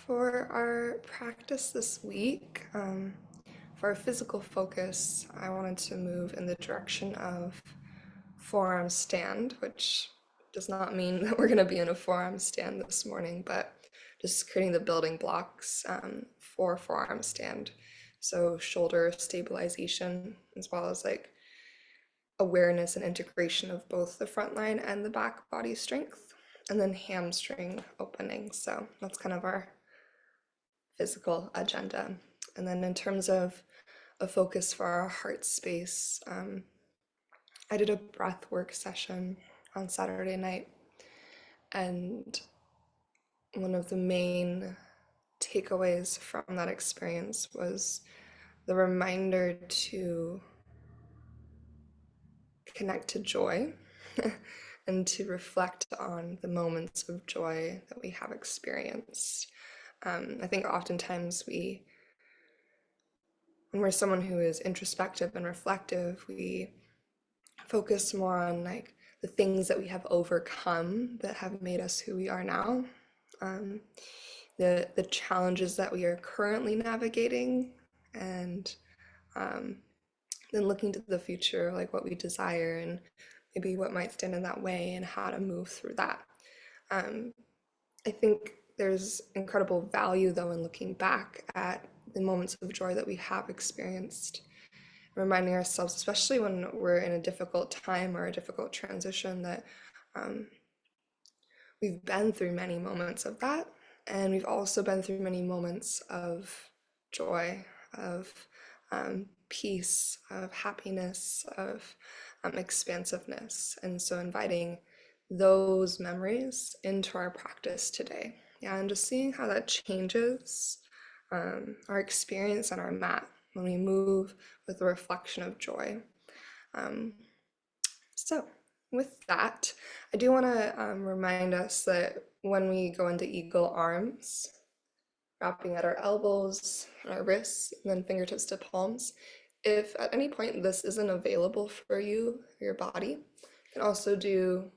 For our practice this week, for our physical focus, I wanted to move in the direction of forearm stand, which does not mean that we're going to be in a forearm stand this morning, but just creating the building blocks for forearm stand. So shoulder stabilization, as well as like awareness and integration of both the front line and the back body strength, and then hamstring opening. So that's kind of our physical agenda. And then in terms of a focus for our heart space, I did a breath work session on Saturday night, and one of the main takeaways from that experience was the reminder to connect to joy and to reflect on the moments of joy that we have experienced. I think oftentimes when we're someone who is introspective and reflective, we focus more on like the things that we have overcome that have made us who we are now, the challenges that we are currently navigating, and then looking to the future, like what we desire and maybe what might stand in that way and how to move through that. I think there's incredible value though in looking back at the moments of joy that we have experienced, reminding ourselves, especially when we're in a difficult time or a difficult transition, that we've been through many moments of that, and we've also been through many moments of joy, of peace, of happiness, of expansiveness. And so inviting those memories into our practice today. Yeah, and just seeing how that changes our experience on our mat when we move with a reflection of joy. So with that, I do want to remind us that when we go into eagle arms, wrapping at our elbows, our wrists, and then fingertips to palms, if at any point this isn't available for you, your body, you can also do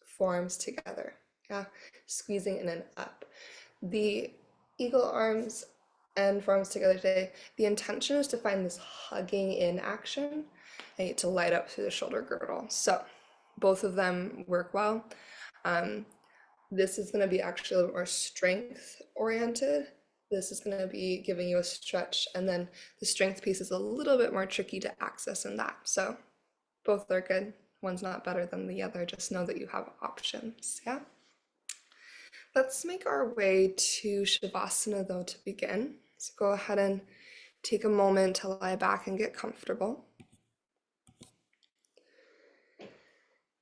forearms together, yeah, squeezing in and up. The eagle arms and forearms together today, the intention is to find this hugging in action and to light up through the shoulder girdle. So both of them work well. This is going to be actually a little more strength oriented. This is going to be giving you a stretch, and then the strength piece is a little bit more tricky to access in that. So both are good. One's not better than the other. Just know that you have options, yeah? Let's make our way to Shavasana though to begin. So go ahead and take a moment to lie back and get comfortable.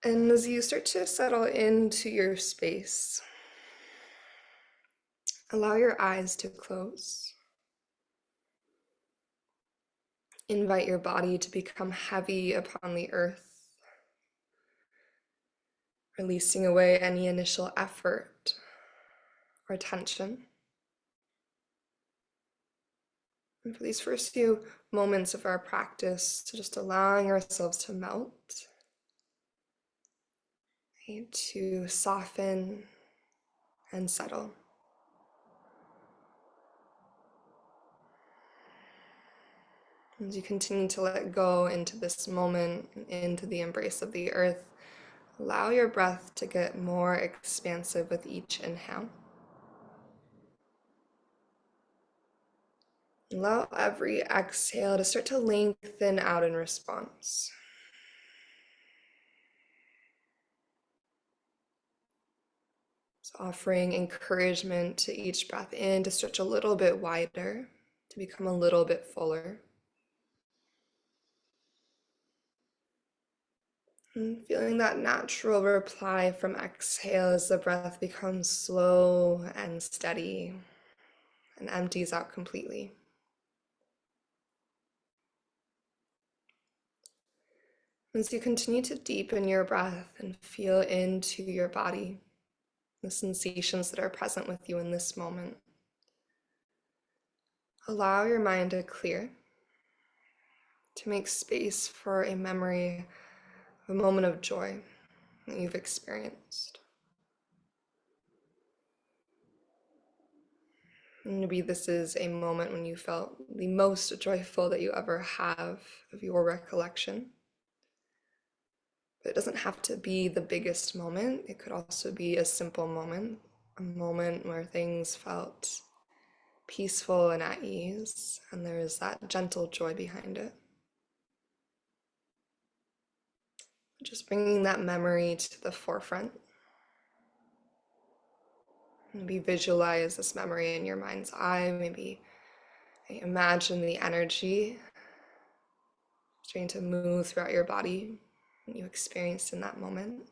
And as you start to settle into your space, allow your eyes to close. Invite your body to become heavy upon the earth, releasing away any initial effort or tension. And for these first few moments of our practice, to just allowing ourselves to melt, to soften and settle. As you continue to let go into this moment, into the embrace of the earth, allow your breath to get more expansive with each inhale. Allow every exhale to start to lengthen out in response. So offering encouragement to each breath in to stretch a little bit wider, to become a little bit fuller. And feeling that natural reply from exhale as the breath becomes slow and steady and empties out completely. As you continue to deepen your breath and feel into your body, the sensations that are present with you in this moment, allow your mind to clear, to make space for a memory, a moment of joy that you've experienced. Maybe this is a moment when you felt the most joyful that you ever have of your recollection. But it doesn't have to be the biggest moment. It could also be a simple moment, a moment where things felt peaceful and at ease, and there is that gentle joy behind it. Just bringing that memory to the forefront. Maybe visualize this memory in your mind's eye. Maybe imagine the energy starting to move throughout your body that you experienced in that moment.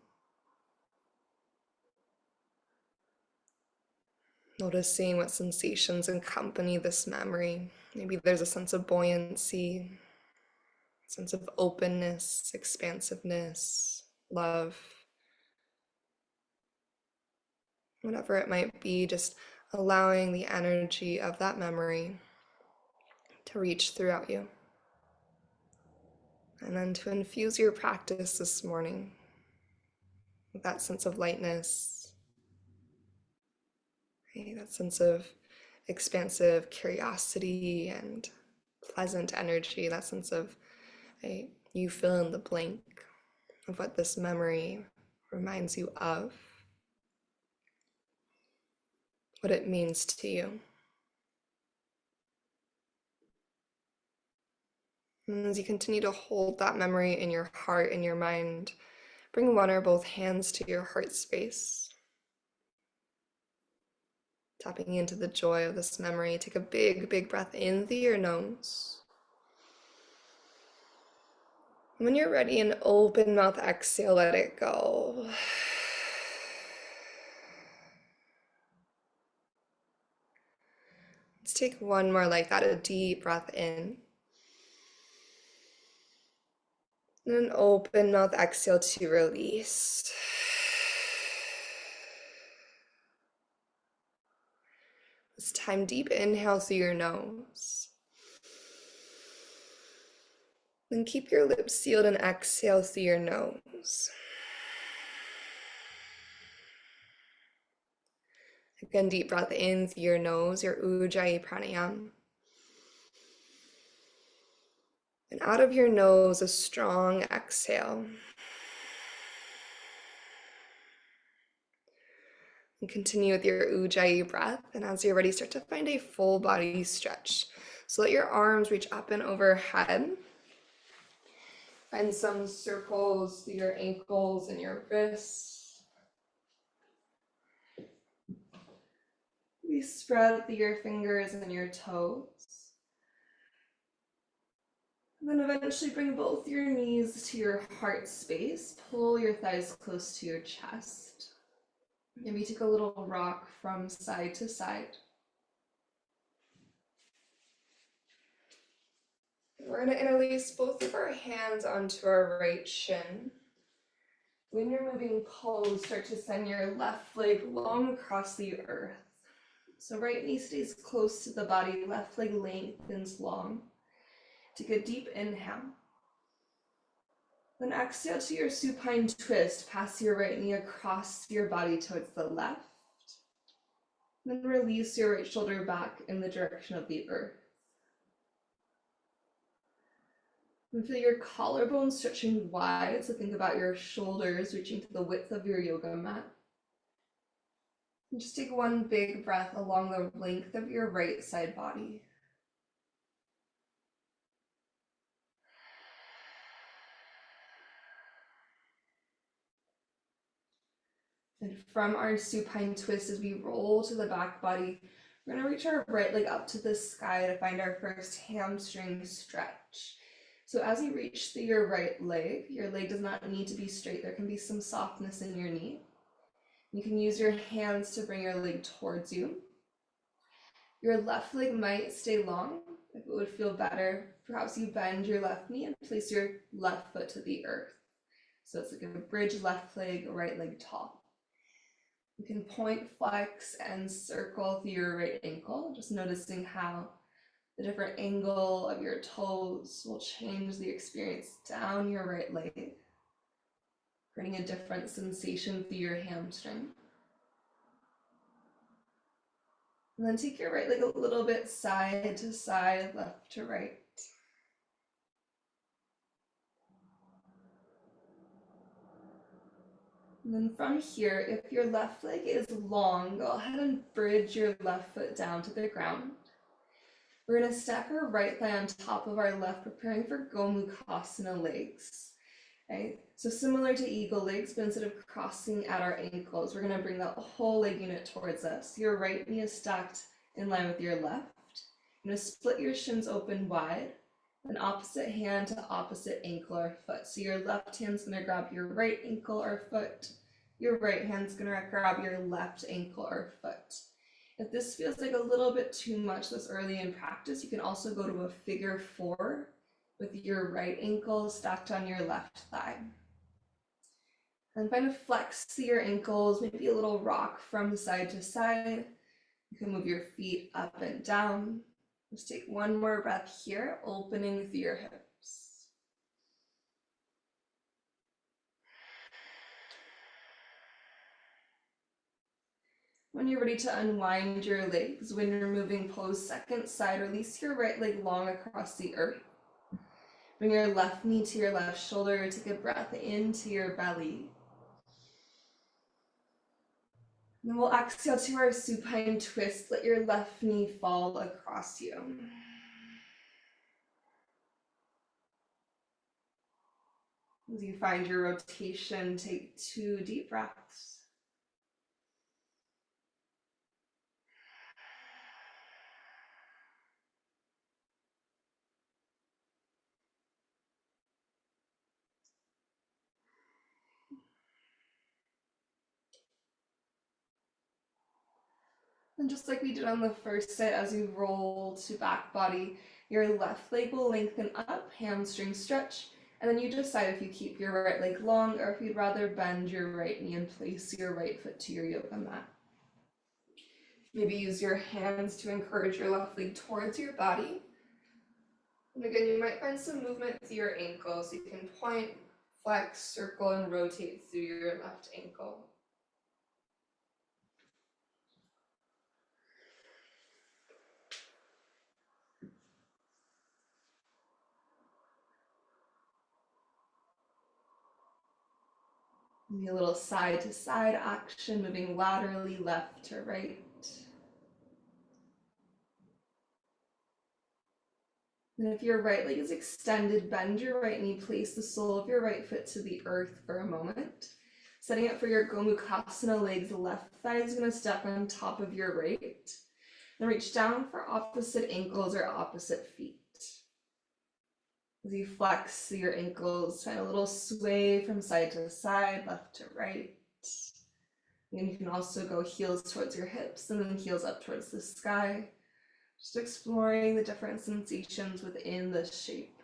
Noticing what sensations accompany this memory. Maybe there's a sense of buoyancy, a sense of openness, expansiveness, love. Whatever it might be, just allowing the energy of that memory to reach throughout you. And then to infuse your practice this morning with that sense of lightness, okay, that sense of expansive curiosity and pleasant energy, that sense of you fill in the blank of what this memory reminds you of, what it means to you. And as you continue to hold that memory in your heart and your mind, bring one or both hands to your heart space. Tapping into the joy of this memory, take a big, big breath in through your nose. When you're ready, an open mouth exhale, let it go. Let's take one more like that, a deep breath in. And an open mouth exhale to release. This time, deep inhale through your nose. Then keep your lips sealed and exhale through your nose. Again, deep breath in through your nose, your Ujjayi pranayama. And out of your nose, a strong exhale. And continue with your Ujjayi breath. And as you're ready, start to find a full body stretch. So let your arms reach up and overhead. Find some circles through your ankles and your wrists. Maybe spread through your fingers and your toes. And then eventually bring both your knees to your heart space. Pull your thighs close to your chest. Maybe take a little rock from side to side. We're going to interlace both of our hands onto our right shin. When you're moving pose, start to send your left leg long across the earth. So right knee stays close to the body, left leg lengthens long. Take a deep inhale. Then exhale to your supine twist. Pass your right knee across your body towards the left. Then release your right shoulder back in the direction of the earth. And feel your collarbone stretching wide, so think about your shoulders reaching to the width of your yoga mat. And just take one big breath along the length of your right side body. And from our supine twist, as we roll to the back body, we're going to reach our right leg up to the sky to find our first hamstring stretch. So as you reach through your your leg does not need to be straight. There can be some softness in your knee. You can use your hands to bring your leg towards you. Your left leg might stay long. If it would feel better, perhaps you bend your left knee and place your left foot to the earth. So it's like a bridge left leg, right leg tall. You can point, flex, and circle through your right ankle, just noticing how the different angle of your toes will change the experience down your right leg, creating a different sensation through your hamstring. And then take your right leg a little bit side to side, left to right. And then from here, if your left leg is long, go ahead and bridge your left foot down to the ground. We're going to stack our right thigh on top of our left, preparing for Gomukhasana legs. Okay, so similar to eagle legs, but instead of crossing at our ankles, we're going to bring that whole leg unit towards us. Your right knee is stacked in line with your left. You're going to split your shins open wide, then opposite hand to opposite ankle or foot. So your left hand's going to grab your right ankle or foot. Your right hand's going to grab your left ankle or foot. If this feels like a little bit too much this early in practice, you can also go to a figure 4 with your right ankle stacked on your left thigh. And kind of flex your ankles, maybe a little rock from side to side. You can move your feet up and down. Just take one more breath here, opening through your hips. When you're ready to unwind your legs, when you're moving pose second side, release your right leg long across the earth. Bring your left knee to your left shoulder. Take a breath into your belly. Then we'll exhale to our supine twist. Let your left knee fall across you. As you find your rotation, take 2 deep breaths. And just like we did on the first set, as you roll to back body, your left leg will lengthen up, hamstring stretch, and then you decide if you keep your right leg long or if you'd rather bend your right knee and place your right foot to your yoga mat. Maybe use your hands to encourage your left leg towards your body. And again, you might find some movement through your ankles. You can point, flex, circle, and rotate through your left ankle. Maybe a little side to side action, moving laterally left to right. And if your right leg is extended, bend your right knee, place the sole of your right foot to the earth for a moment. Setting up for your Gomukhasana legs, the left thigh is going to step on top of your right. Then reach down for opposite ankles or opposite feet. As you flex your ankles, find a little sway from side to side, left to right. And you can also go heels towards your hips and then heels up towards the sky. Just exploring the different sensations within this shape.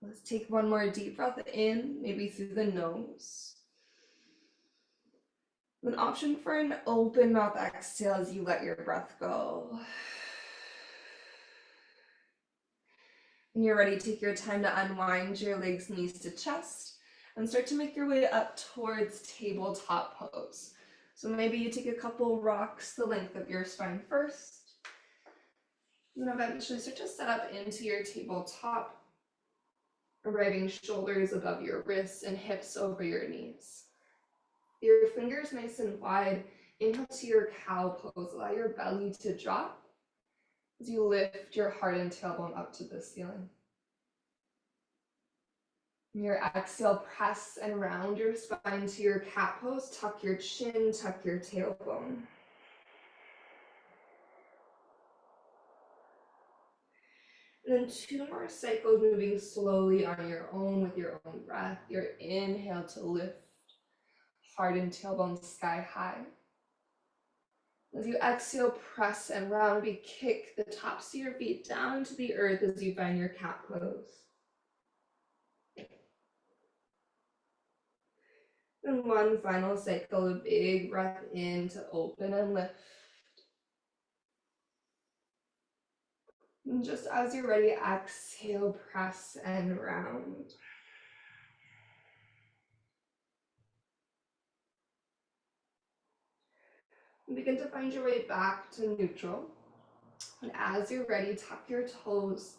Let's take one more deep breath in, maybe through the nose. An option for an open mouth exhale as you let your breath go. When you're ready, take your time to unwind your legs, knees to chest, and start to make your way up towards tabletop pose. So maybe you take a couple rocks the length of your spine first, and eventually start to set up into your tabletop, arriving shoulders above your wrists and hips over your knees. Your fingers nice and wide. Inhale to your cow pose. Allow your belly to drop as you lift your heart and tailbone up to the ceiling. Your exhale, press and round your spine to your cat pose. Tuck your chin, tuck your tailbone. And then 2 more cycles, moving slowly on your own with your own breath. Your inhale to lift, heart and tailbone sky high. As you exhale, press and round, we kick the tops of your feet down to the earth as you find your cat pose. And one final cycle, a big breath in to open and lift. And just as you're ready, exhale, press and round. And begin to find your way back to neutral. And as you're ready, tuck your toes,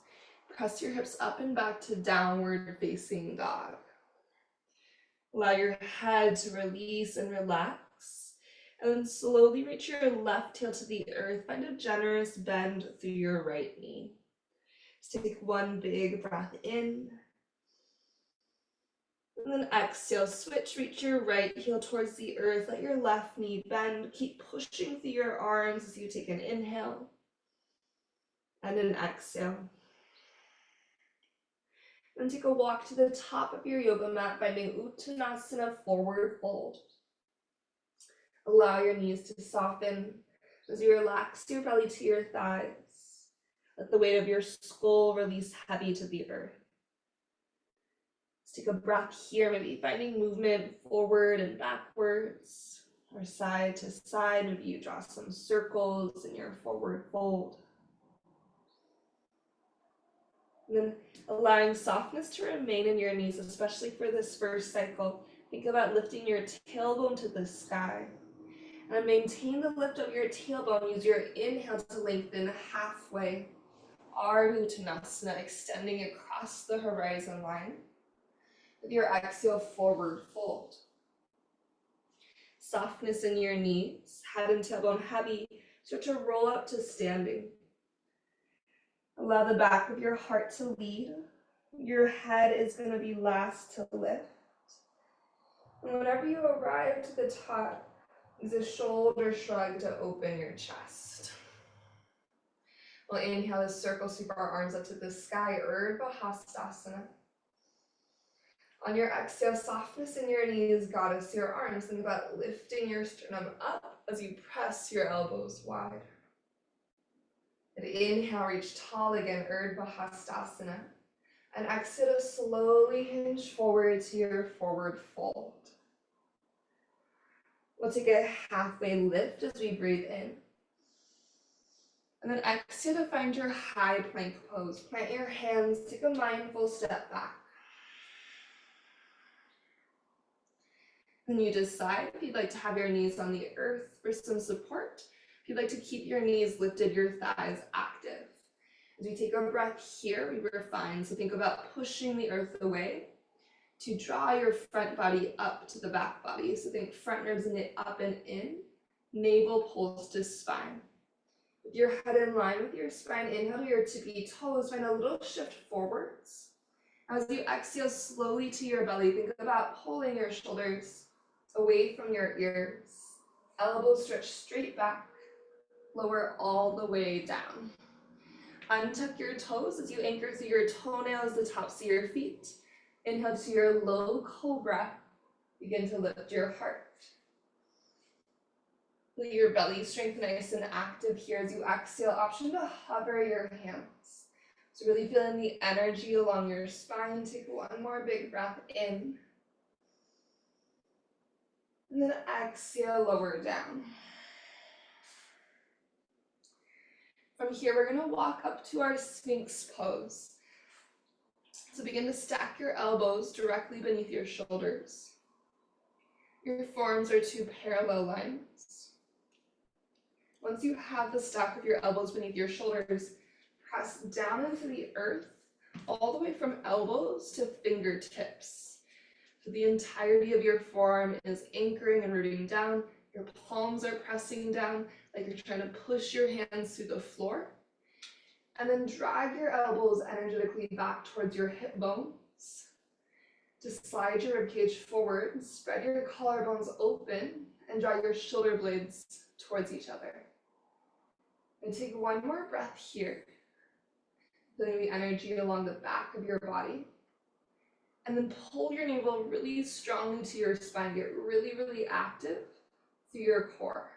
press your hips up and back to downward facing dog. Allow your head to release and relax. And then slowly reach your left heel to the earth. Find a generous bend through your right knee. Just take one big breath in. And then exhale, switch, reach your right heel towards the earth. Let your left knee bend. Keep pushing through your arms as you take an inhale and an exhale. And take a walk to the top of your yoga mat, finding Uttanasana, forward fold. Allow your knees to soften as you relax your belly to your thighs. Let the weight of your skull release heavy to the earth. Let's take a breath here, maybe finding movement forward and backwards, or side to side. Maybe you draw some circles in your forward fold. And then allowing softness to remain in your knees, especially for this first cycle. Think about lifting your tailbone to the sky. And maintain the lift of your tailbone. Use your inhale to lengthen halfway. Ardha Uttanasana, extending across the horizon line. With your exhale, forward fold. Softness in your knees, head and tailbone heavy. Start to roll up to standing. Allow the back of your heart to lead. Your head is going to be last to lift. And whenever you arrive to the top, use a shoulder shrug to open your chest. We'll inhale to circle, sweep our arms up to the sky, Urdhva Hastasana. On your exhale, softness in your knees, goddess your arms. Think about lifting your sternum up as you press your elbows wide. And inhale, reach tall again, Urdhva Hastasana. And exhale to slowly hinge forward to your forward fold. We'll take a halfway lift as we breathe in. And then exhale to find your high plank pose. Plant your hands, take a mindful step back. Then you decide if you'd like to have your knees on the earth for some support. If you'd like to keep your knees lifted, your thighs active. As we take a breath here, we refine. So think about pushing the earth away to draw your front body up to the back body. So think front ribs knit up and in, navel pulls to spine. With your head in line with your spine, inhale to your tippy toes, find a little shift forwards. As you exhale slowly to your belly, think about pulling your shoulders away from your ears. Elbows stretch straight back, lower all the way down. Untuck your toes as you anchor through your toenails, the tops of your feet. Inhale to your low cobra. Begin to lift your heart. Feel your belly strength nice and active here as you exhale. Option to hover your hands. So really feeling the energy along your spine. Take one more big breath in. And then exhale, lower down. From here, we're going to walk up to our Sphinx pose. So begin to stack your elbows directly beneath your shoulders. Your forearms are two parallel lines. Once you have the stack of your elbows beneath your shoulders, press down into the earth, all the way from elbows to fingertips. So the entirety of your forearm is anchoring and rooting down. Your palms are pressing down like you're trying to push your hands through the floor. And then drag your elbows energetically back towards your hip bones. Just slide your ribcage forward, spread your collarbones open, and draw your shoulder blades towards each other. And take one more breath here, feeling the energy along the back of your body. And then pull your navel really strongly to your spine. Get really, really active through your core.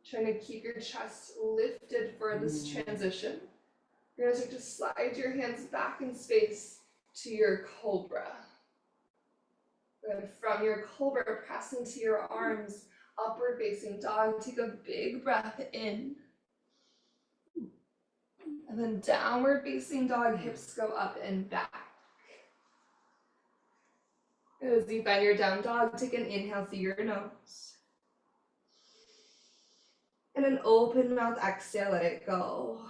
Trying to keep your chest lifted for this transition. You're going to start to slide your hands back in space to your cobra. Then from your cobra, press into your arms, upward facing dog. Take a big breath in. And then downward facing dog, hips go up and back. As you find your down dog, take an inhale through your nose. And an open mouth exhale, let it go.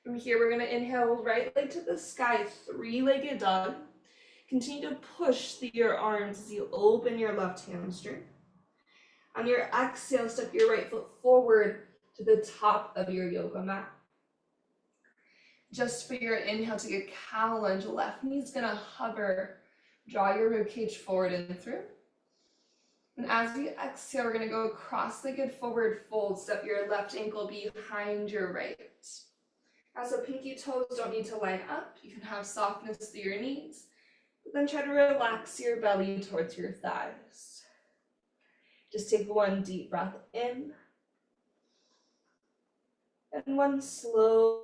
From here, we're gonna inhale, right leg to the sky, three-legged dog. Continue to push through your arms as you open your left hamstring. On your exhale, step your right foot forward to the top of your yoga mat. Just for your inhale, take a cow lunge. Left knee's gonna hover. Draw your ribcage forward and through. And as we exhale, we're gonna go cross-legged forward fold. Step your left ankle behind your right. As the pinky toes don't need to line up, you can have softness through your knees, but then try to relax your belly towards your thighs. Just take one deep breath in, and one slow.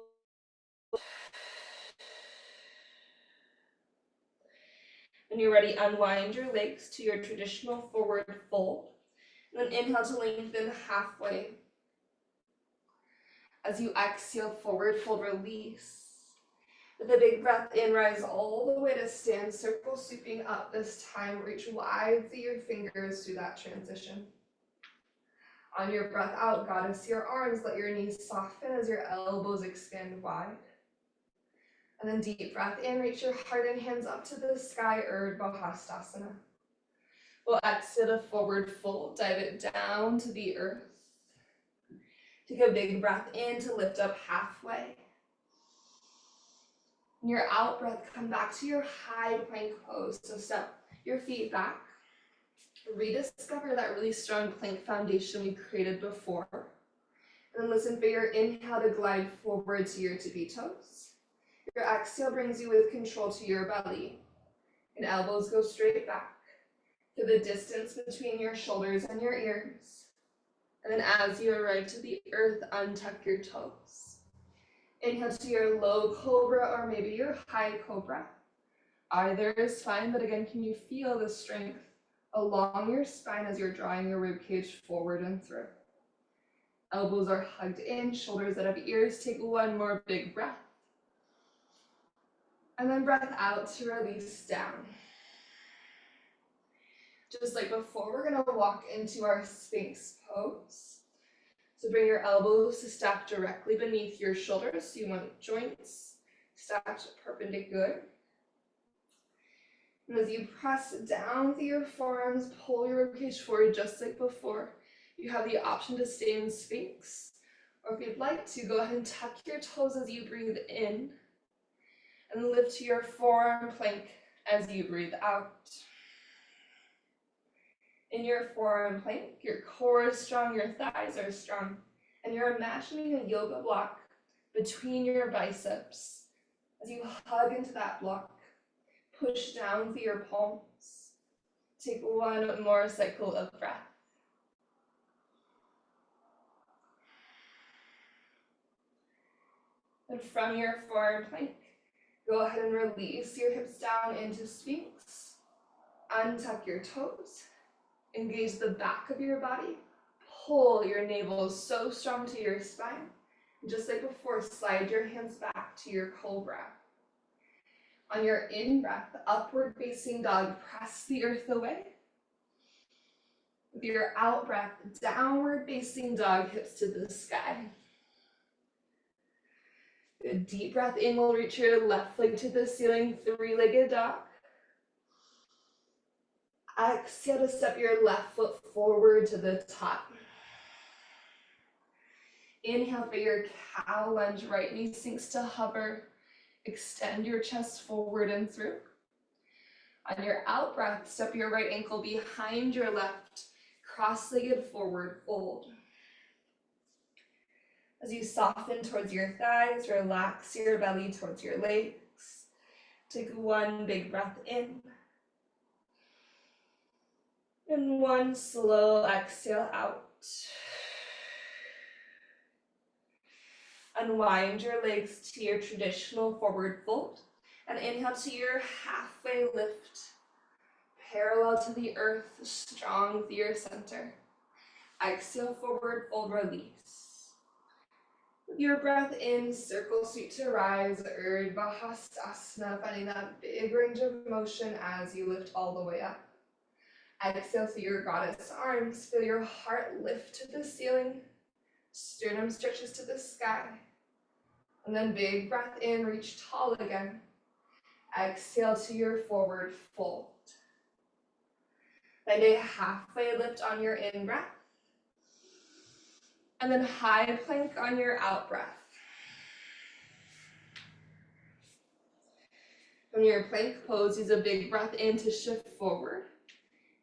When you're ready, unwind your legs to your traditional forward fold. And then inhale to lengthen halfway. As you exhale, forward fold, release. With a big breath in, rise all the way to stand, circle sweeping up this time. Reach wide through your fingers through that transition. On your breath out, goddess your arms, let your knees soften as your elbows expand wide. And then deep breath in, reach your heart and hands up to the sky, Urdhva Hastasana. We'll exhale to forward fold, dive it down to the earth. Take a big breath in to lift up halfway. In your out breath, come back to your high plank pose. So step your feet back. Rediscover that really strong plank foundation we created before. And then listen for your inhale to glide forward to your tippy toes. Your exhale brings you with control to your belly. And elbows go straight back to the distance between your shoulders and your ears. And then as you arrive to the earth, untuck your toes. Inhale to your low cobra or maybe your high cobra. Either is fine, but again, can you feel the strength along your spine as you're drawing your ribcage forward and through? Elbows are hugged in, shoulders that have ears. Take one more big breath. And then breath out to release down. Just like before, we're gonna walk into our Sphinx pose. So bring your elbows to stack directly beneath your shoulders. So you want joints stacked perpendicular. And as you press down through your forearms, pull your ribcage forward just like before. You have the option to stay in Sphinx, or if you'd like to, go ahead and tuck your toes as you breathe in, and lift to your forearm plank as you breathe out. In your forearm plank, your core is strong, your thighs are strong, and you're imagining a yoga block between your biceps. As you hug into that block, push down through your palms. Take one more cycle of breath. And from your forearm plank, go ahead and release your hips down into Sphinx. Untuck your toes. Engage the back of your body. Pull your navel so strong to your spine. And just like before, slide your hands back to your cobra. On your in-breath, upward facing dog, press the earth away. With your out-breath, downward facing dog, hips to the sky. Good deep breath in, we'll reach your left leg to the ceiling, three-legged dog. Exhale to step your left foot forward to the top. Inhale for your cow lunge, right knee sinks to hover. Extend your chest forward and through. On your out breath, step your right ankle behind your left, cross-legged forward fold. As you soften towards your thighs, relax your belly towards your legs. Take one big breath in. And one slow exhale out. Unwind your legs to your traditional forward fold. And inhale to your halfway lift. Parallel to the earth, strong through your center. Exhale, forward fold, release. With your breath in, circle sweep to rise, Urdhva Hastasana, finding that big range of motion as you lift all the way up. Exhale through your goddess arms. Feel your heart lift to the ceiling. Sternum stretches to the sky. And then big breath in, reach tall again. Exhale to your forward fold. Find a halfway lift on your in-breath. And then high plank on your out-breath. From your plank pose, use a big breath in to shift forward.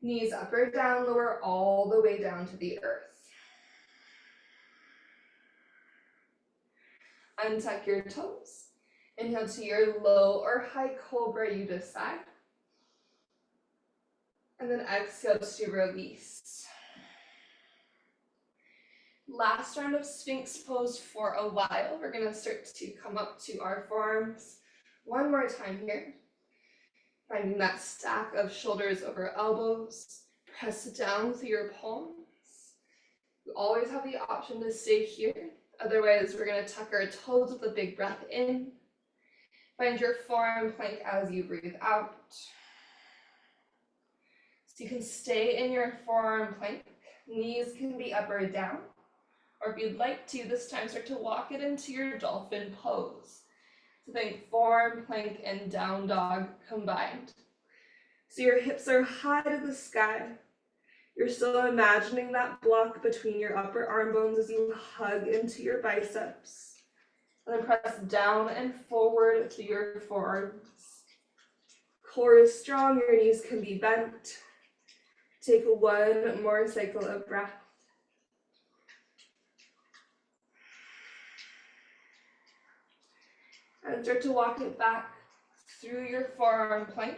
Knees up or down, lower all the way down to the earth. Untuck your toes. Inhale to your low or high cobra, you decide. And then exhale to release. Last round of Sphinx pose for a while. We're gonna start to come up to our forearms. One more time here. Finding that stack of shoulders over elbows. Press down through your palms. You always have the option to stay here. Otherwise, we're gonna tuck our toes with a big breath in. Find your forearm plank as you breathe out. So you can stay in your forearm plank. Knees can be up or down. Or if you'd like to, this time start to walk it into your dolphin pose. So think forearm plank and down dog combined. So your hips are high to the sky. You're still imagining that block between your upper arm bones as you hug into your biceps. And then press down and forward to your forearms. Core is strong, your knees can be bent. Take one more cycle of breath. And start to walk it back through your forearm plank.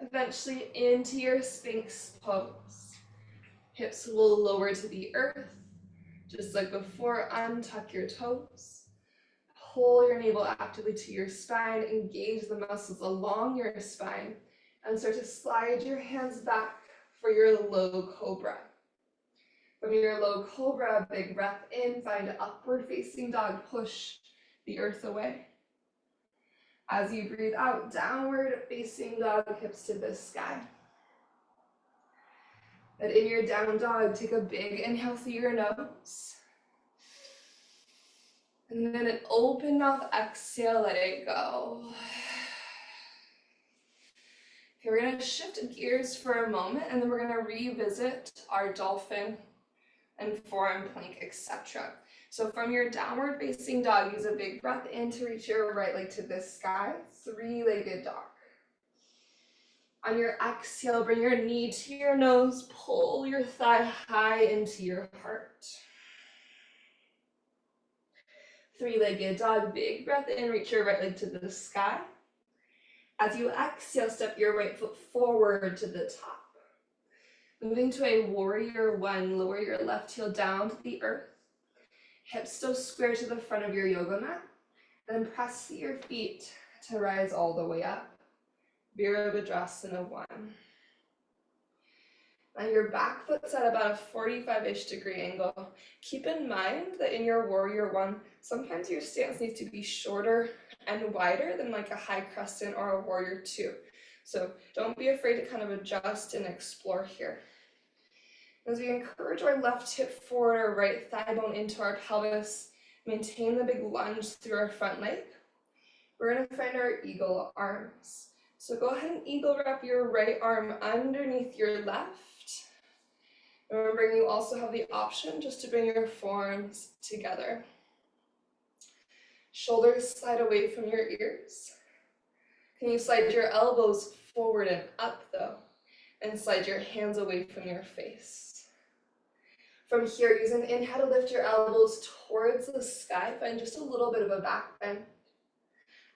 Eventually into your Sphinx pose. Hips will lower to the earth. Just like before, untuck your toes. Pull your navel actively to your spine. Engage the muscles along your spine. And start to slide your hands back for your low cobra. From your low cobra, big breath in. Find upward facing dog. Push the earth away. As you breathe out, downward facing dog, hips to the sky. And in your down dog, take a big inhale through your nose. And then an open mouth exhale, let it go. Okay, we're gonna shift gears for a moment, and then we're gonna revisit our dolphin and forearm plank, etc. So from your downward facing dog, use a big breath in to reach your right leg to the sky, three-legged dog. On your exhale, bring your knee to your nose, pull your thigh high into your heart. Three-legged dog, big breath in, reach your right leg to the sky. As you exhale, step your right foot forward to the top. Moving to a warrior one, lower your left heel down to the earth. Hips still square to the front of your yoga mat. Then press your feet to rise all the way up. Virabhadrasana 1. Now your back foot's at about a 45-ish degree angle. Keep in mind that in your warrior one, sometimes your stance needs to be shorter and wider than like a high crescent or a warrior two. So don't be afraid to kind of adjust and explore here. As we encourage our left hip forward, our right thigh bone into our pelvis, maintain the big lunge through our front leg. We're going to find our eagle arms. So go ahead and eagle wrap your right arm underneath your left. Remembering you also have the option just to bring your forearms together. Shoulders slide away from your ears. Can you slide your elbows forward and up though? And slide your hands away from your face. From here, use an inhale to lift your elbows towards the sky. Find just a little bit of a back bend.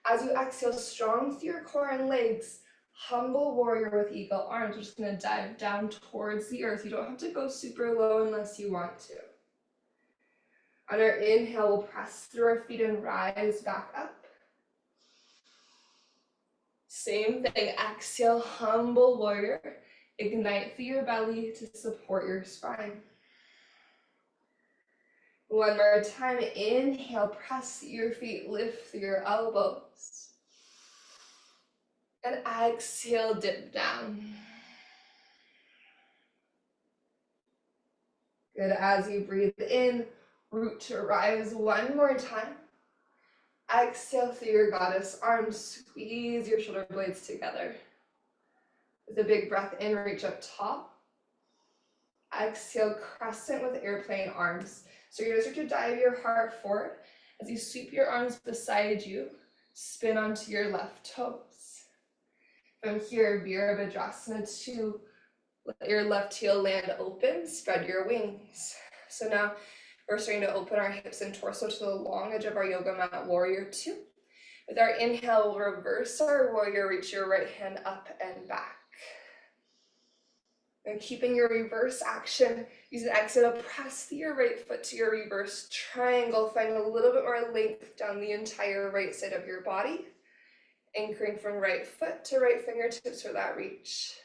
As you exhale, strong through your core and legs, humble warrior with eagle arms. We're just going to dive down towards the earth. You don't have to go super low unless you want to. On our inhale, we'll press through our feet and rise back up. Same thing, exhale, humble warrior. Ignite through your belly to support your spine. One more time, inhale, press your feet, lift through your elbows. And exhale, dip down. Good. As you breathe in, root to rise one more time. Exhale through your goddess arms, squeeze your shoulder blades together. With a big breath in, reach up top. Exhale, crescent with airplane arms. So you're going to start to dive your heart forward. As you sweep your arms beside you, spin onto your left toes. From here, Virabhadrasana 2. Let your left heel land open, spread your wings. So now we're starting to open our hips and torso to the long edge of our yoga mat, warrior 2. With our inhale, we'll reverse our warrior, reach your right hand up and back. And keeping your reverse action, use an exhale to press your right foot to your reverse triangle. Find a little bit more length down the entire right side of your body. Anchoring from right foot to right fingertips for that reach.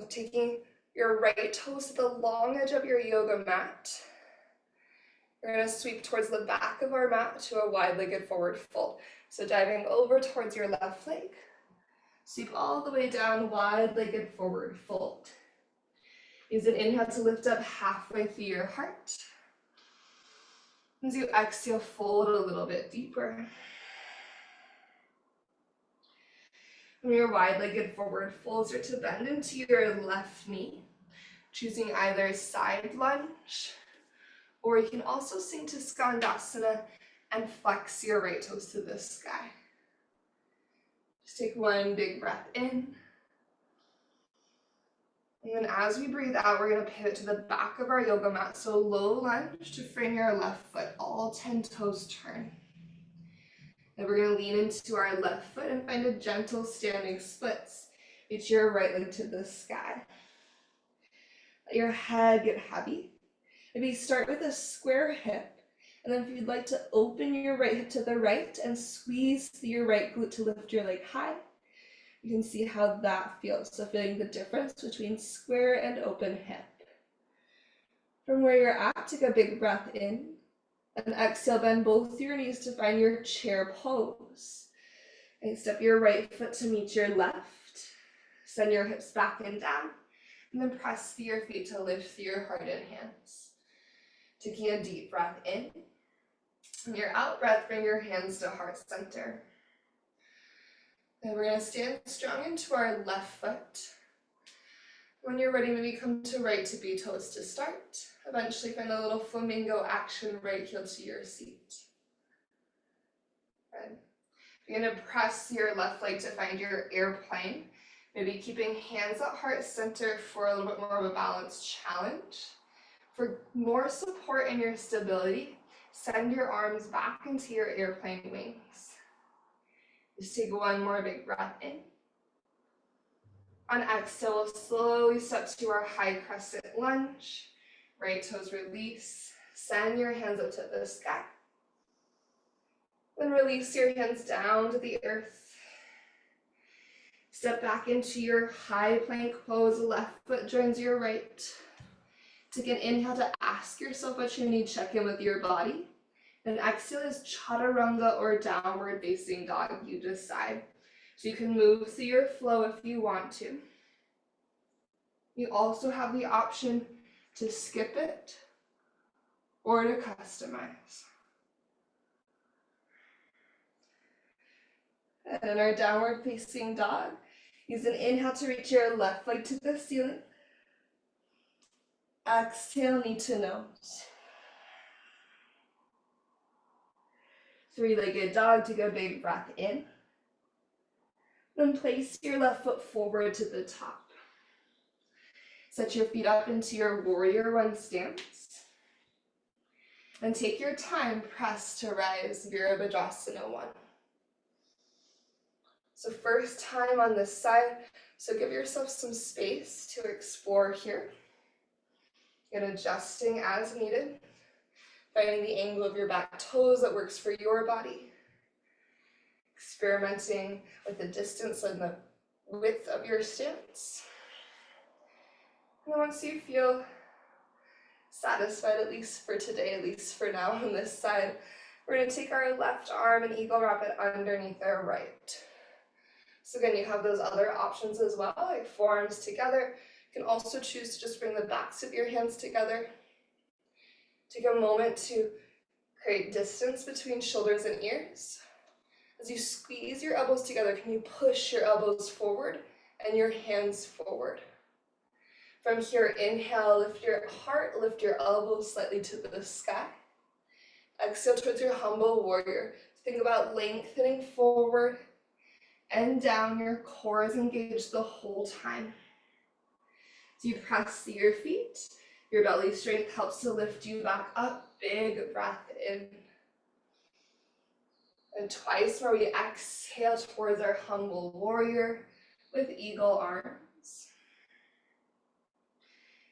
Taking your right toes to the long edge of your yoga mat. We're going to sweep towards the back of our mat to a wide-legged forward fold. So diving over towards your left leg. Sweep all the way down, wide-legged forward fold. Use an inhale to lift up halfway through your heart. As you exhale, fold a little bit deeper. From your wide-legged forward fold, start to bend into your left knee, choosing either side lunge, or you can also sink to Skandasana and flex your right toes to the sky. Just take one big breath in. And then as we breathe out, we're going to pivot to the back of our yoga mat. So low lunge to frame your left foot, all 10 toes turn. Then we're going to lean into our left foot and find a gentle standing splits. Reach your right leg to the sky. Let your head get heavy. Maybe start with a square hip. And then if you'd like to open your right hip to the right and squeeze through your right glute to lift your leg high, you can see how that feels. So feeling the difference between square and open hip. From where you're at, take a big breath in. And exhale, bend both your knees to find your chair pose. And step your right foot to meet your left. Send your hips back and down. And then press through your feet to lift through your heart and hands. Taking a deep breath in. And your out breath, bring your hands to heart center. And we're going to stand strong into our left foot. When you're ready, maybe come to right to be toes to start. Eventually find a little flamingo action, right heel to your seat. Good. You're going to press your left leg to find your airplane. Maybe keeping hands at heart center for a little bit more of a balanced challenge. For more support in your stability, send your arms back into your airplane wings. Just take one more big breath in. On exhale, we'll slowly step to our high crescent lunge. Right toes release. Send your hands up to the sky. Then release your hands down to the earth. Step back into your high plank pose. Left foot joins your right. Take an inhale to ask yourself what you need. Check in with your body. And exhale is chaturanga or downward facing dog. You decide. So you can move through your flow if you want to. You also have the option to skip it or to customize. And in our downward facing dog, use an inhale to reach your left leg to the ceiling. Exhale, knee to nose. Three-legged dog, take a big breath in. Then place your left foot forward to the top. Set your feet up into your warrior one stance. And take your time, press to rise, Virabhadrasana 1. So first time on this side, so give yourself some space to explore here. And adjusting as needed. Finding the angle of your back toes that works for your body. Experimenting with the distance and the width of your stance. And then once you feel satisfied, at least for today, at least for now on this side, we're going to take our left arm and eagle wrap it underneath our right. So again, you have those other options as well, like forearms together. You can also choose to just bring the backs of your hands together. Take a moment to create distance between shoulders and ears. As you squeeze your elbows together, can you push your elbows forward and your hands forward? From here, inhale, lift your heart, lift your elbows slightly to the sky. Exhale towards your humble warrior. Think about lengthening forward and down. Your core is engaged the whole time. As you press through your feet, your belly strength helps to lift you back up. Big breath in. And twice more, we exhale towards our humble warrior with eagle arms.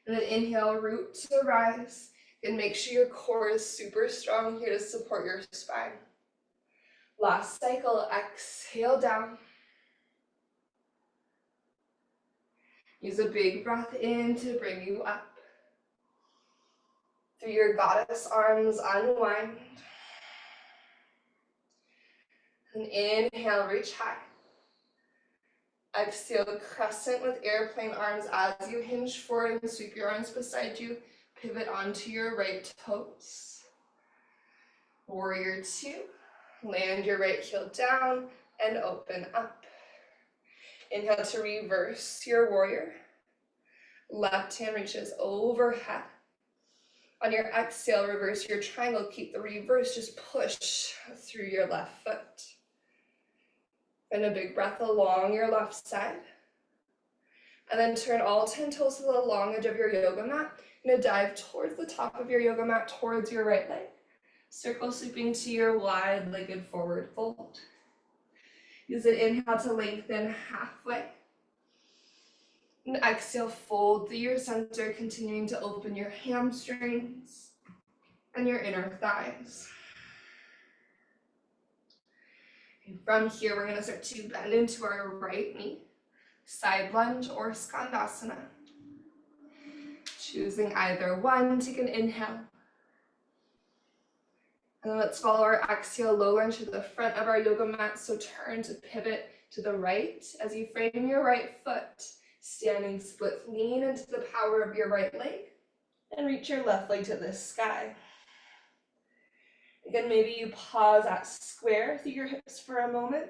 And then inhale, root to rise. And make sure your core is super strong here to support your spine. Last cycle, exhale down. Use a big breath in to bring you up. Through your goddess arms, unwind. And inhale, reach high. Exhale, crescent with airplane arms as you hinge forward and sweep your arms beside you. Pivot onto your right toes. Warrior two. Land your right heel down and open up. Inhale to reverse your warrior. Left hand reaches overhead. On your exhale, reverse your triangle. Keep the reverse, just push through your left foot. And a big breath along your left side. And then turn all 10 toes to the long edge of your yoga mat. You're gonna dive towards the top of your yoga mat, towards your right leg. Circle sweeping to your wide-legged forward fold. Use an inhale to lengthen halfway. And exhale, fold through your center, continuing to open your hamstrings and your inner thighs. And from here, we're going to start to bend into our right knee, side lunge or skandasana. Choosing either one, take an inhale. And then let's follow our exhale, low lunge to the front of our yoga mat. So turn to pivot to the right as you frame your right foot. Standing splits, lean into the power of your right leg and reach your left leg to the sky. Again, maybe you pause at square through your hips for a moment.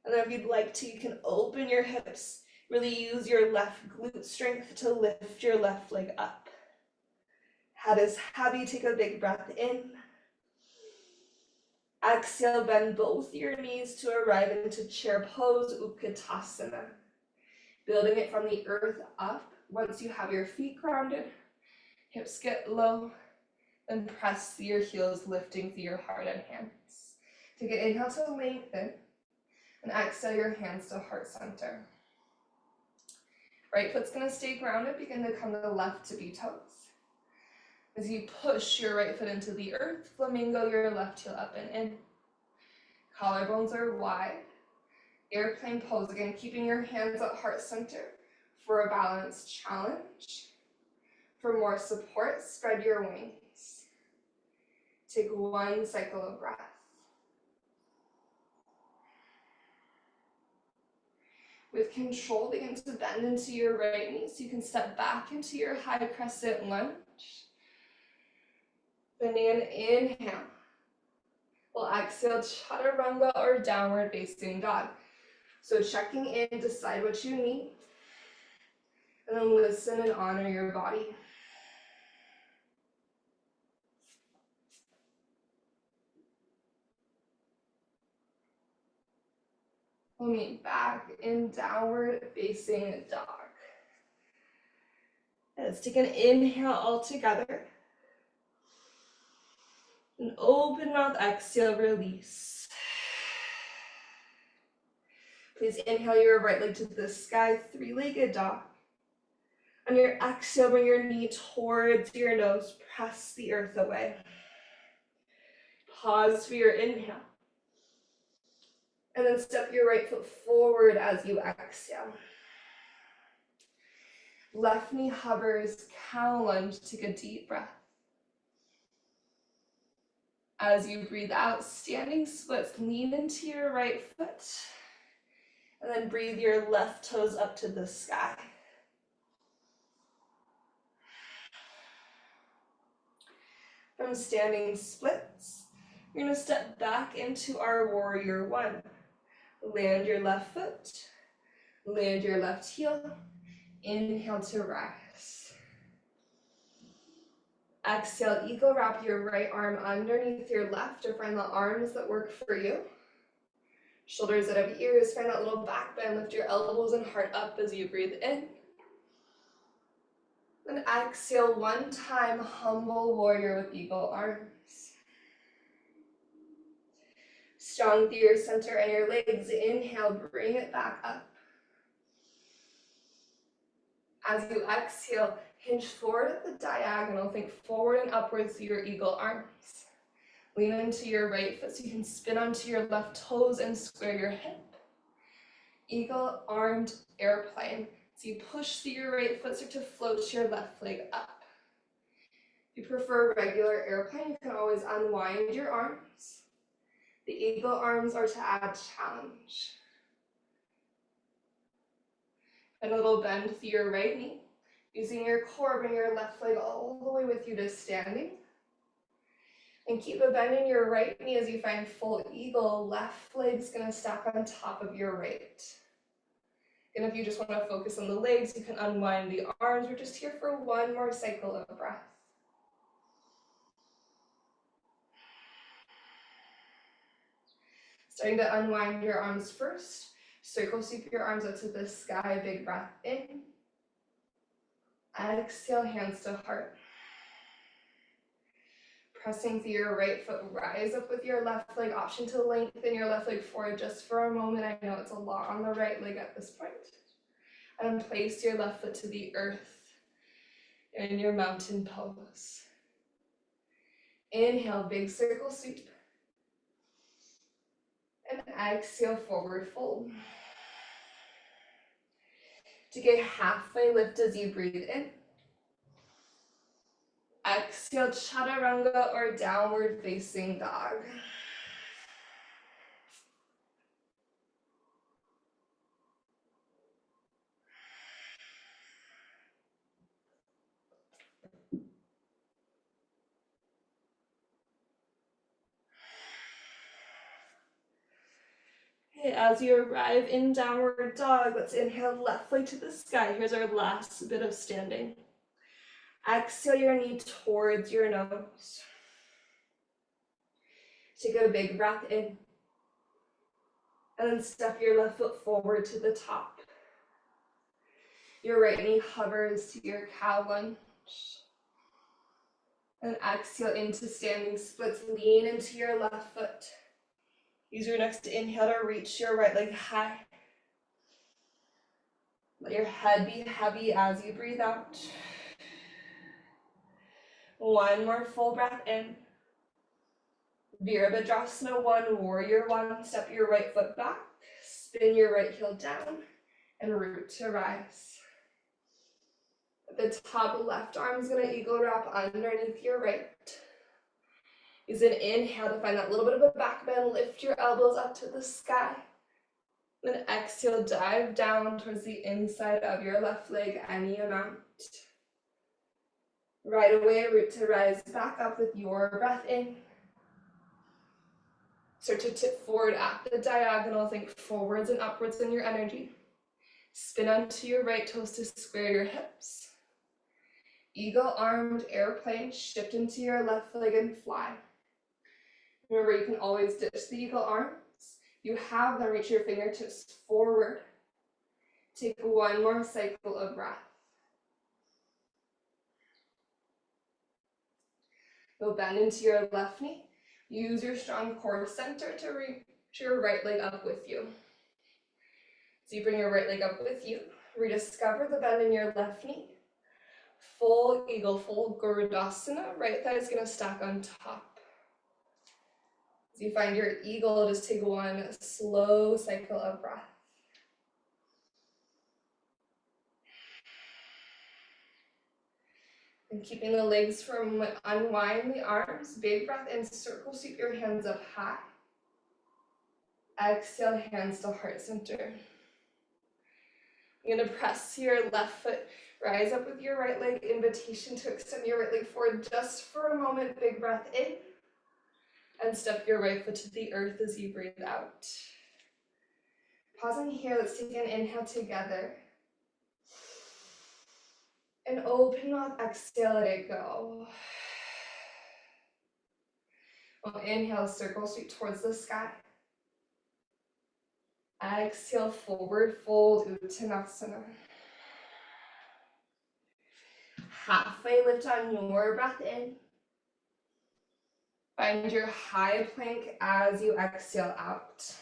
And then if you'd like to, you can open your hips. Really use your left glute strength to lift your left leg up. Head is heavy, take a big breath in. Exhale, bend both your knees to arrive into chair pose, Utkatasana. Building it from the earth up. Once you have your feet grounded, hips get low, then press through your heels, lifting through your heart and hands. Take an inhale to lengthen, and exhale your hands to heart center. Right foot's gonna stay grounded, begin to come to the left to be toes. As you push your right foot into the earth, flamingo your left heel up and in. Collarbones are wide. Airplane pose, again, keeping your hands at heart center for a balanced challenge. For more support, spread your wings. Take one cycle of breath. With control, begin to bend into your right knee so you can step back into your high crescent lunge. Bending an inhale. We'll exhale, chaturanga or downward facing dog. So checking in, decide what you need, and then listen and honor your body. We'll meet back in downward facing dog. Let's take an inhale all together. An open mouth exhale, release. Please inhale your right leg to the sky, three-legged dog. On your exhale, bring your knee towards your nose, press the earth away. Pause for your inhale. And then step your right foot forward as you exhale. Left knee hovers, cow lunge, take a deep breath. As you breathe out, standing splits, lean into your right foot. And then breathe your left toes up to the sky. From standing splits, we're going to step back into our warrior one. Land your left foot, land your left heel, inhale to rise. Exhale, eagle wrap your right arm underneath your left, or find the arms that work for you. Shoulders that have ears, find that little back bend, lift your elbows and heart up as you breathe in. Then exhale one time, humble warrior with eagle arms. Strong through your center and your legs. Inhale, bring it back up. As you exhale, hinge forward at the diagonal. Think forward and upwards through your eagle arms. Lean into your right foot so you can spin onto your left toes and square your hip. Eagle armed airplane. So you push through your right foot, start to float your left leg up. If you prefer regular airplane, you can always unwind your arms. The eagle arms are to add challenge. And a little bend through your right knee. Using your core, bring your left leg all the way with you to standing. And keep a bend in your right knee as you find full eagle. Left leg's gonna stack on top of your right. And if you just wanna focus on the legs, you can unwind the arms. We're just here for one more cycle of breath. Starting to unwind your arms first. Circle sweep your arms up to the sky, big breath in. Exhale, hands to heart. Pressing through your right foot, rise up with your left leg. Option to lengthen your left leg forward just for a moment. I know it's a lot on the right leg at this point. And place your left foot to the earth in your mountain pose. Inhale, big circle sweep. And exhale, forward fold. Take a halfway lift as you breathe in. Exhale, chaturanga or downward facing dog. Okay, as you arrive in downward dog, let's inhale left leg to the sky. Here's our last bit of standing. Exhale your knee towards your nose. Take a big breath in. And then step your left foot forward to the top. Your right knee hovers to your cow lunge. And exhale into standing splits. Lean into your left foot. Use your next inhale to reach your right leg high. Let your head be heavy as you breathe out. One more full breath in. Virabhadrasana 1, warrior 1. Step your right foot back. Spin your right heel down and root to rise. At the top left arm is going to eagle wrap underneath your right. Use an inhale to find that little bit of a back bend. Lift your elbows up to the sky. Then exhale, dive down towards the inside of your left leg, any amount. Right away, root to rise back up with your breath in. Start to tip forward at the diagonal. Think forwards and upwards in your energy. Spin onto your right toes to square your hips. Eagle armed airplane, shift into your left leg and fly. Remember, you can always ditch the eagle arms. You have them, reach your fingertips forward. Take one more cycle of breath. Go bend into your left knee. Use your strong core center to reach your right leg up with you. So you bring your right leg up with you. Rediscover the bend in your left knee. Full eagle, full Garudasana. Right thigh is going to stack on top. As you find your eagle, just take one slow cycle of breath. And keeping the legs firm, unwind the arms. Big breath in, circle sweep your hands up high. Exhale, hands to heart center. You're gonna press your left foot, rise up with your right leg, invitation to extend your right leg forward just for a moment. Big breath in, and step your right foot to the earth as you breathe out. Pausing here, let's take an inhale together. And open mouth, exhale, let it go. We'll inhale, circle sweep towards the sky. Exhale, forward fold, Uttanasana. Halfway lift on your breath in. Find your high plank as you exhale out.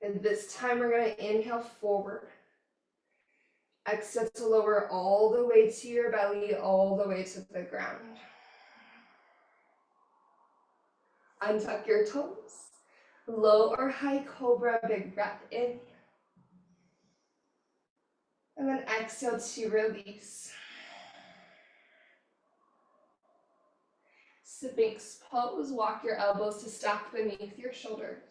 And this time we're going to inhale forward. Exhale to lower all the way to your belly, all the way to the ground. Untuck your toes. Low or high cobra, big breath in. And then exhale to release. Sphinx pose, walk your elbows to stack beneath your shoulders.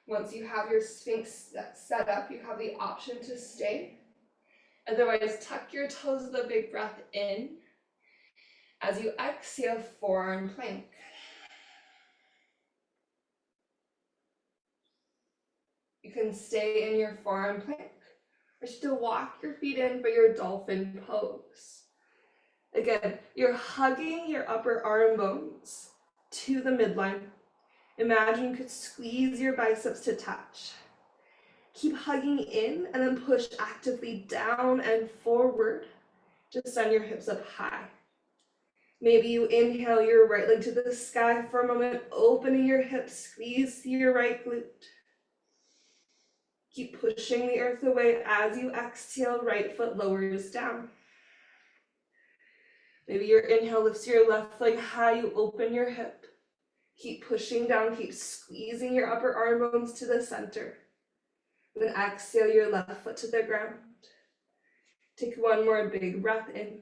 Once you have your Sphinx set up, you have the option to stay. Otherwise, tuck your toes with a big breath in. As you exhale, forearm plank. You can stay in your forearm plank, or still walk your feet in for your dolphin pose. Again, you're hugging your upper arm bones to the midline. Imagine you could squeeze your biceps to touch. Keep hugging in and then push actively down and forward to send your hips up high. Maybe you inhale your right leg to the sky for a moment, opening your hips, squeeze your right glute. Keep pushing the earth away as you exhale, right foot lowers down. Maybe your inhale lifts your left leg high, you open your hip. Keep pushing down, keep squeezing your upper arm bones to the center. And then exhale your left foot to the ground. Take one more big breath in.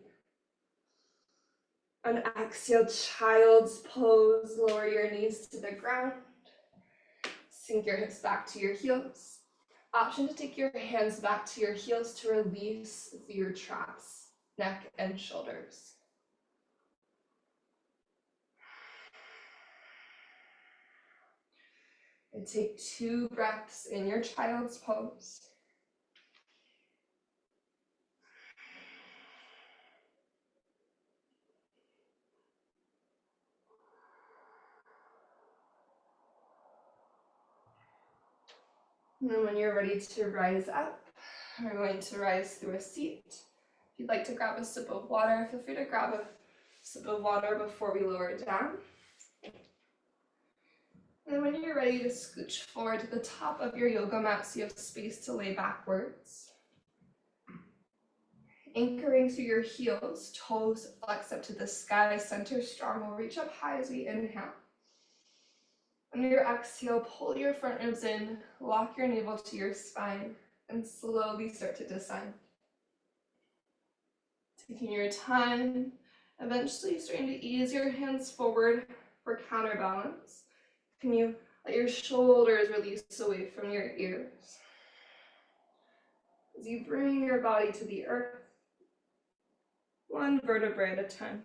On exhale, child's pose, lower your knees to the ground. Sink your hips back to your heels. Option to take your hands back to your heels to release your traps, neck and shoulders. And take 2 breaths in your child's pose. And then when you're ready to rise up, we're going to rise through a seat. If you'd like to grab a sip of water, feel free to grab a sip of water before we lower it down. And then when you're ready to scooch forward to the top of your yoga mat so you have space to lay backwards. Anchoring through your heels, toes flex up to the sky, center strong. We'll reach up high as we inhale. On your exhale, pull your front ribs in, lock your navel to your spine, and slowly start to descend. Taking your time, eventually starting to ease your hands forward for counterbalance. Can you let your shoulders release away from your ears? As you bring your body to the earth, one vertebrae at a time.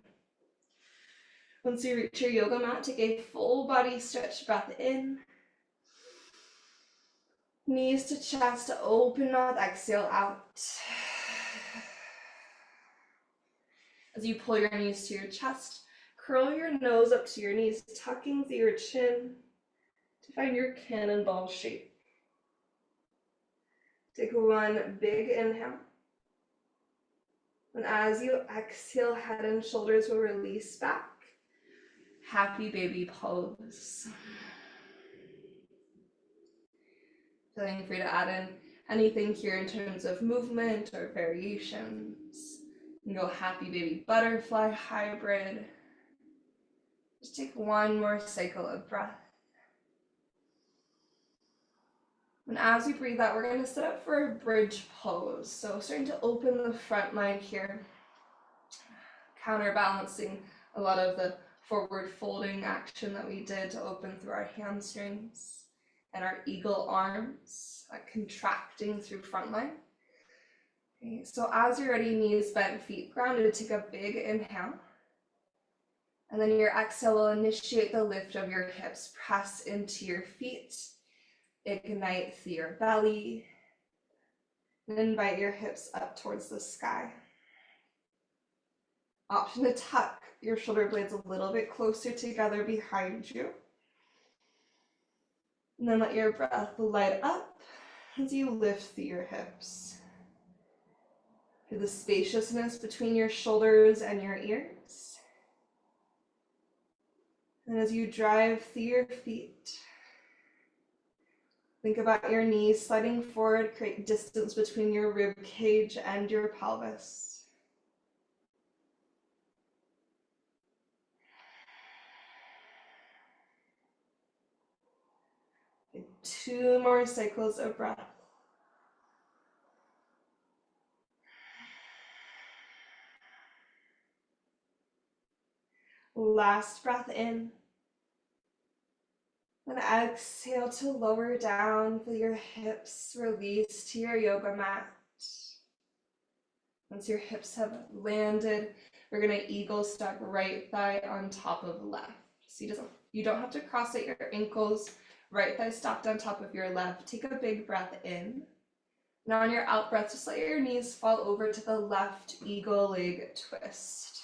Once you reach your yoga mat, take a full body stretch, breath in. Knees to chest, open mouth, exhale out. As you pull your knees to your chest, curl your nose up to your knees, tucking through your chin to find your cannonball shape. Take one big inhale. And as you exhale, head and shoulders will release back. Happy baby pose. Feeling free to add in anything here in terms of movement or variations. You can go happy baby butterfly hybrid. Just take one more cycle of breath. And as we breathe out, we're going to set up for a bridge pose. So starting to open the front line here, counterbalancing a lot of the forward folding action that we did to open through our hamstrings. and our eagle arms, contracting through front line. Okay, so as you're ready, knees bent, feet grounded, take a big inhale. And then your exhale will initiate the lift of your hips. Press into your feet, ignite through your belly, and invite your hips up towards the sky. Option to tuck your shoulder blades a little bit closer together behind you. And then let your breath light up as you lift through your hips. Feel the spaciousness between your shoulders and your ears. And as you drive through your feet, think about your knees sliding forward, create distance between your rib cage and your pelvis. And 2 more cycles of breath. Last breath in. And exhale to lower down, feel your hips release to your yoga mat. Once your hips have landed, we're gonna eagle stack right thigh on top of left. So you don't have to cross at your ankles, right thigh stacked on top of your left. Take a big breath in. Now on your out breath, just let your knees fall over to the left eagle leg twist.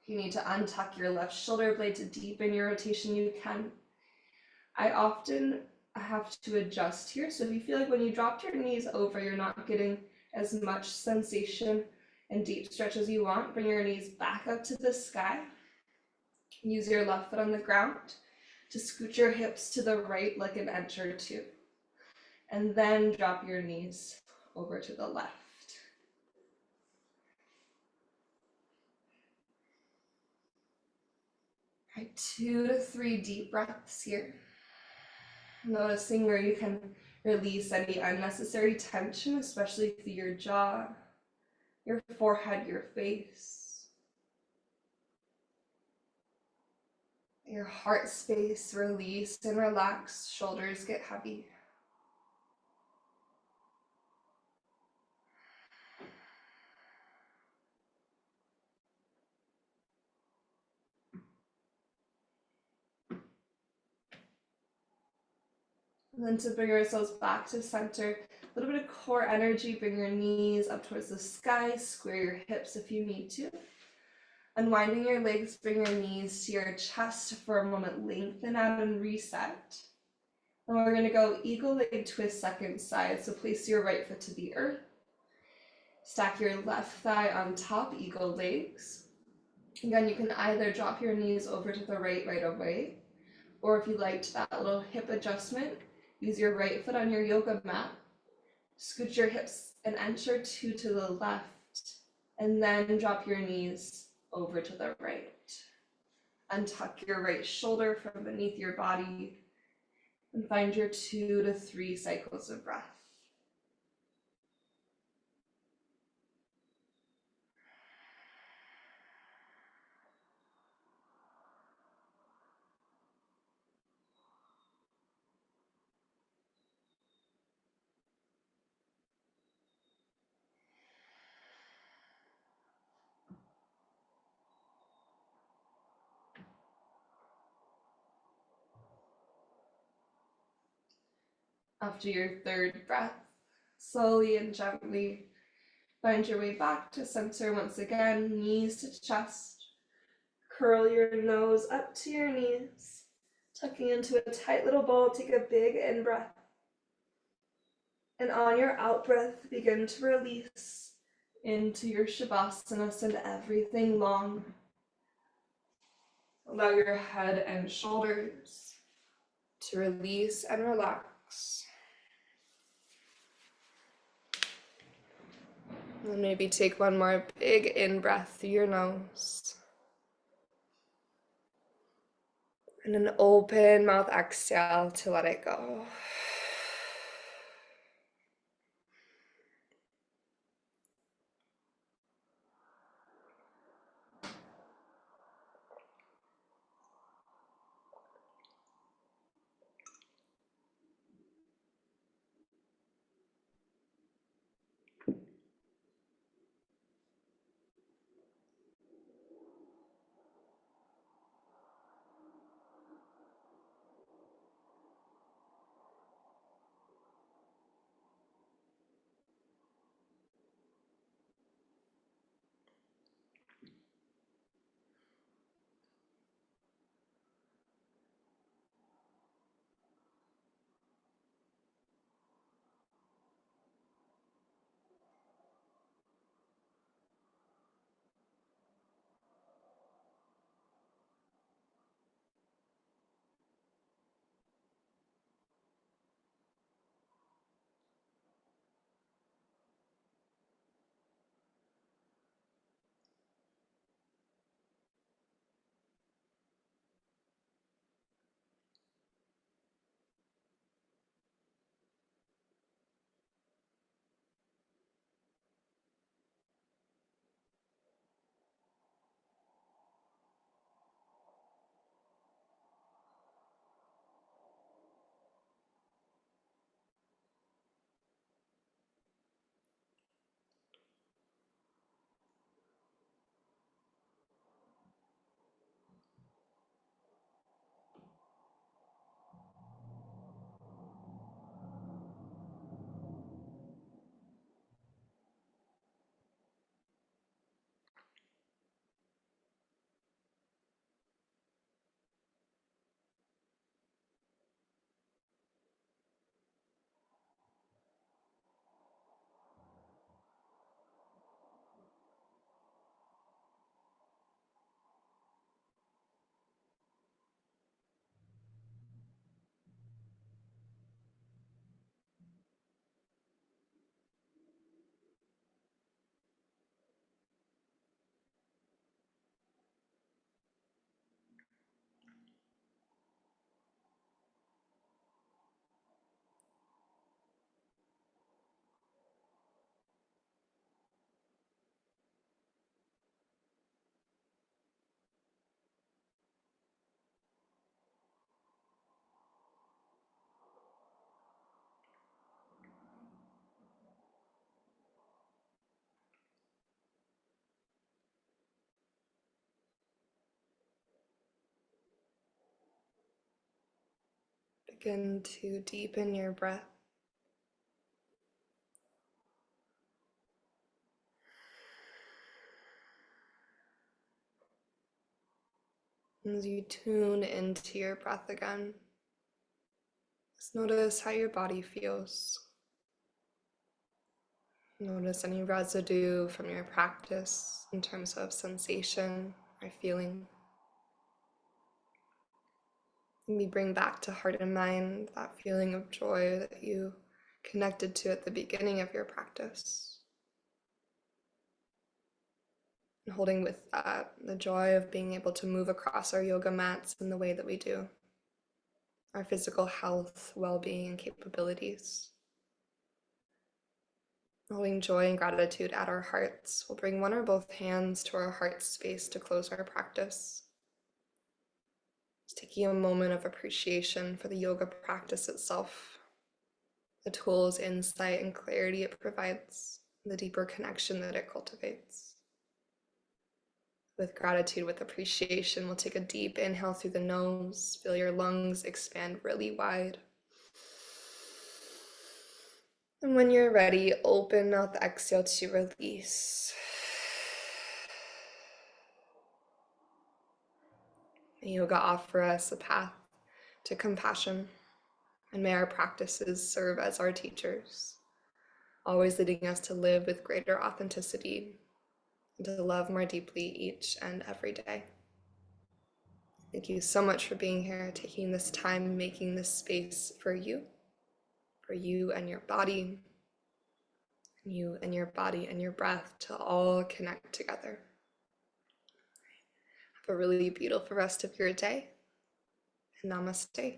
If you need to untuck your left shoulder blade to deepen your rotation, you can. I often have to adjust here. So if you feel like when you dropped your knees over, you're not getting as much sensation and deep stretch as you want, bring your knees back up to the sky. Use your left foot on the ground to scoot your hips to the right like an inch or two. And then drop your knees over to the left. All right, 2 to 3 deep breaths here. Noticing where you can release any unnecessary tension, especially through your jaw, your forehead, your face. Your heart space, release and relax, shoulders get heavy. And then to bring ourselves back to center, a little bit of core energy, bring your knees up towards the sky, square your hips if you need to. Unwinding your legs, bring your knees to your chest for a moment, lengthen out and reset. And we're gonna go eagle leg twist second side, so place your right foot to the earth. Stack your left thigh on top, eagle legs. Again, you can either drop your knees over to the right away, or if you liked that little hip adjustment, use your right foot on your yoga mat, scoot your hips an inch or two to the left, and then drop your knees over to the right. Untuck your right shoulder from beneath your body, and find your 2 to 3 cycles of breath. After your 3rd breath, slowly and gently find your way back to center once again, knees to chest. Curl your nose up to your knees, tucking into a tight little ball. Take a big in-breath. And on your out-breath, begin to release into your Shavasana, send everything long. Allow your head and shoulders to release and relax. And maybe take one more big in-breath through your nose. And an open mouth exhale to let it go. Begin to deepen your breath. As you tune into your breath again, just notice how your body feels. Notice any residue from your practice in terms of sensation or feeling. Maybe bring back to heart and mind that feeling of joy that you connected to at the beginning of your practice. And holding with that the joy of being able to move across our yoga mats in the way that we do. Our physical health, well-being, and capabilities. Holding joy and gratitude at our hearts, we'll bring one or both hands to our heart space to close our practice. Just taking a moment of appreciation for the yoga practice itself, the tools, insight, and clarity it provides, the deeper connection that it cultivates. With gratitude, with appreciation, we'll take a deep inhale through the nose, feel your lungs expand really wide. And when you're ready, open mouth exhale to release. May yoga offer us a path to compassion, and may our practices serve as our teachers, always leading us to live with greater authenticity and to love more deeply each and every day. Thank you so much for being here, taking this time, making this space for you and your body, you and your body and your breath to all connect together. Have a really beautiful rest of your day, and namaste.